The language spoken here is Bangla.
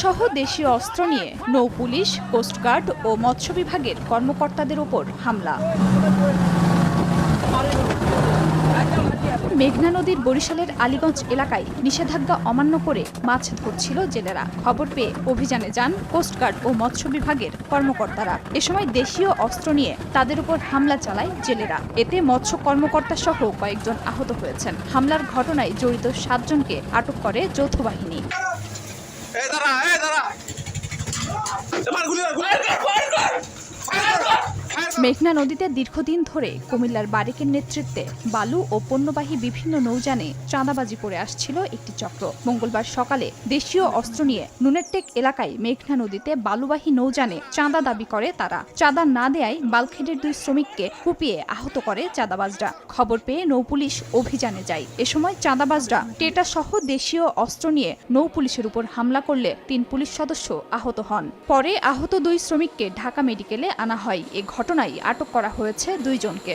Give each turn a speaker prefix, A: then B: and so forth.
A: সহ দেশীয় অস্ত্র নিয়ে নৌ পুলিশ, কোস্টগার্ড ও মৎস্য বিভাগের কর্মকর্তাদের ওপর হামলা। মেঘনা নদীর বরিশালের আলীগঞ্জ এলাকায় নিষেধাজ্ঞা অমান্য করে মাছ ধরছিল জেলেরা। খবর পেয়ে অভিযানে যান কোস্টগার্ড ও মৎস্য বিভাগের কর্মকর্তারা। এ সময় দেশীয় অস্ত্র নিয়ে তাদের উপর হামলা চালায় জেলেরা। এতে মৎস্য কর্মকর্তা সহ কয়েকজন আহত হয়েছেন। হামলার ঘটনায় জড়িত 7 জনকে আটক করে যৌথ বাহিনী। মেঘনা নদীতে দীর্ঘদিন ধরে কুমিল্লার বারেকের নেতৃত্বে বালু ও পণ্যবাহী বিভিন্ন নৌযানে চাঁদাবাজি করে আসছিল একটি চক্র। মঙ্গলবার সকালে দেশীয় অস্ত্র নিয়ে নুনেরটেক এলাকায় মেঘনা নদীতে বালুবাহী নৌযানে চাঁদা দাবি করে তারা। চাঁদা না দেয়ায় বালখেডের 2 শ্রমিককে কুপিয়ে আহত করে চাঁদাবাজরা। খবর পেয়ে নৌপুলিশ অভিযানে যায়। এ সময় চাঁদাবাজরা টেটা সহ দেশীয় অস্ত্র নিয়ে নৌ পুলিশের উপর হামলা করলে 3 পুলিশ সদস্য আহত হন। পরে আহত 2 শ্রমিককে ঢাকা মেডিকেলে আনা হয়। এ ঘটনায় আটক করা হয়েছে 2 জনকে।